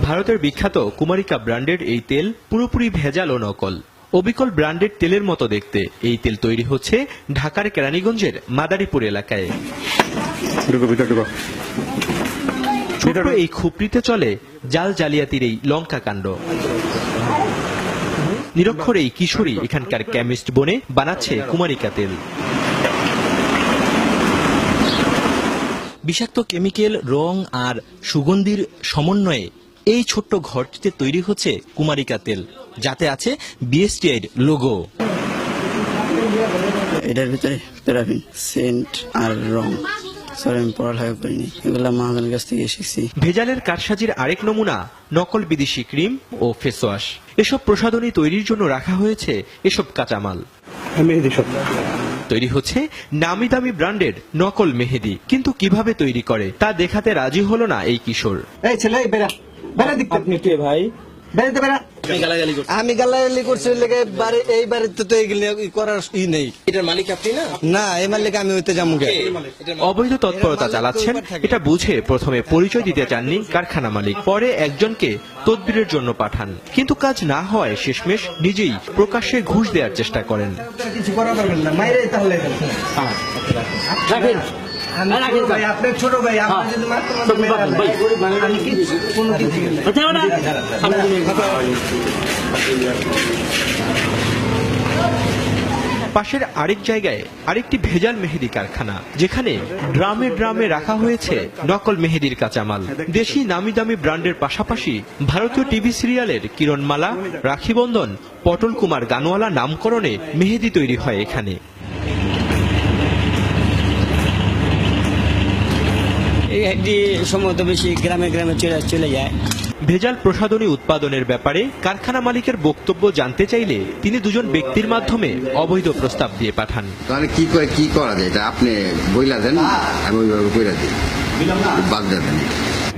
ভারতের বিখ্যাত কুমারিকা ব্র্যান্ডের এই তেল পুরোপুরি ভেজাল ও নকল। অবিকল ব্র্যান্ডের তেলের মতো দেখতে এই তেল তৈরি হচ্ছে ঢাকার কেরানীগঞ্জের মাদারীপুর এলাকায়। ছোট্ট এই খুপড়িতে চলে জাল জালিয়াতির এই লঙ্কা কাণ্ড। নিরক্ষর এই কিশোরী এখানকার কেমিস্ট বনে বানাচ্ছে কুমারিকা তেল। বিষাক্ত কেমিক্যাল, রং আর সুগন্ধির সমন্বয়ে এই ছোট্ট ঘরটিতে তৈরি হচ্ছে কুমারিকা তেল, যাতে আছে বিএসটিআইর লোগো। এটার ভিতরে প্যারাফিন, সেন্ট আর রং। আমি পড়ালেখা করিনি, এগুলা মহাজনের কাছ থেকে শিখছি। ভেজালের কারসাজির আরেক নমুনা নকল বিদেশি ক্রিম ও ফেস ওয়াশ। এসব প্রসাধনী তৈরির জন্য রাখা হয়েছে এসব কাঁচামাল। তৈরি হচ্ছে নামি দামি ব্র্যান্ডের নকল মেহেদি, কিন্তু কিভাবে তৈরি করে তা দেখাতে রাজি হলো না এই কিশোর। আপনি কে ভাই? আমি গালাগালি করছি, এই বাড়িতে তো এগুলো করার নেই। এটার মালিক আপনি না? না, এই মালিক আমি হইতে যাবো। অবৈধ তৎপরতা চালাচ্ছেন এটা বুঝে প্রথমে পরিচয় দিতে চাননি কারখানা মালিক, পরে একজনকে তদবিরের জন্য পাঠান, কিন্তু কাজ না হওয়ায় শেষমেশ নিজেই প্রকাশ্যে ঘুষ দেওয়ার চেষ্টা করেন। আপনার ছোট ভাই, পাশের আরেক জায়গায় আরেকটি ভেজাল মেহেদি কারখানা, যেখানে ড্রামে ড্রামে রাখা হয়েছে নকল মেহেদির কাঁচামাল। দেশি নামি দামি ব্র্যান্ডের পাশাপাশি ভারতীয় টিভি সিরিয়ালের কিরণমালা, রাখিবন্ধন, পটল কুমার গানওয়ালা নামকরণে মেহেদি তৈরি হয় এখানে। সম্ভবত বেশি গ্রামে গ্রামে চলে যায়। ভেজাল প্রসাধনী উৎপাদনের ব্যাপারে কারখানা মালিকের বক্তব্য জানতে চাইলে তিনি দুজন ব্যক্তির মাধ্যমে অবৈধ প্রস্তাব দিয়ে পাঠান। তাহলে কি করা যায়, এটা আপনি বইলা দেন, আমি ওইভাবে কইরা দিই, বাদ দেন।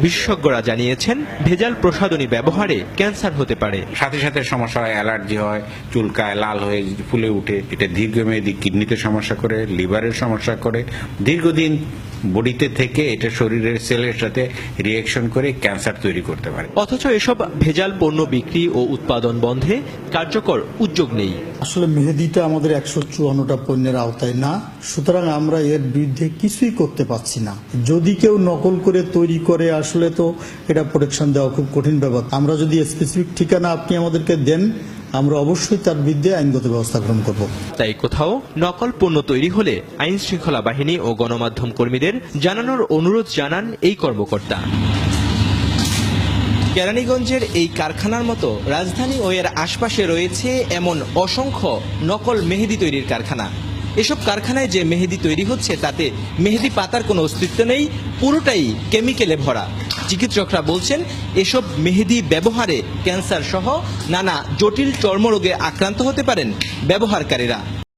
বিশেষজ্ঞরা জানিয়েছেন ভেজাল প্রসাধনী ব্যবহারে ক্যান্সার হতে পারে, সাথে সাথে সমস্যা হয়, অ্যালার্জি হয়, চুলকায়, লাল হয়ে ফুলে উঠে। এটা দীর্ঘমেয়াদী কিডনিতে সমস্যা করে, লিভারের সমস্যা করে, দীর্ঘদিন বডিতে থেকে এটা শরীরের সেলের সাথে রিঅ্যাকশন করে ক্যান্সার তৈরি করতে পারে। অথচ এসব ভেজাল পণ্য বিক্রি ও উৎপাদন বন্ধে কার্যকর উদ্যোগ নেই। আসলে মেহেদিটা আমাদের 154টা পণ্যের আওতায় না, সুতরাং আমরা এর বিরুদ্ধে কিছুই করতে পারছি না। যদি কেউ নকল করে তৈরি করে, আসলে তো এটা প্রোটেকশন দেওয়া খুব কঠিন ব্যাপার। আমরা যদি স্পেসিফিক ঠিকানা আপনি আমাদেরকে দেন, আমরা অবশ্যই তার বিরুদ্ধে আইনগত ব্যবস্থা গ্রহণ করব। তাই কোথাও নকল পণ্য তৈরি হলে আইন শৃঙ্খলা বাহিনী ও গণমাধ্যম কর্মীদের জানানোর অনুরোধ জানান এই কর্মকর্তা। কেরানীগঞ্জের এই কারখানার মতো রাজধানী ও এর আশপাশে রয়েছে এমন অসংখ্য নকল মেহেদি তৈরির কারখানা। এসব কারখানায় যে মেহেদি তৈরি হচ্ছে তাতে মেহেদি পাতার কোনো অস্তিত্ব নেই, পুরোটাই কেমিক্যালে ভরা। চিকিৎসকরা বলছেন এসব মেহেদি ব্যবহারে ক্যান্সার সহ নানা জটিল চর্মরোগে আক্রান্ত হতে পারেন ব্যবহারকারীরা।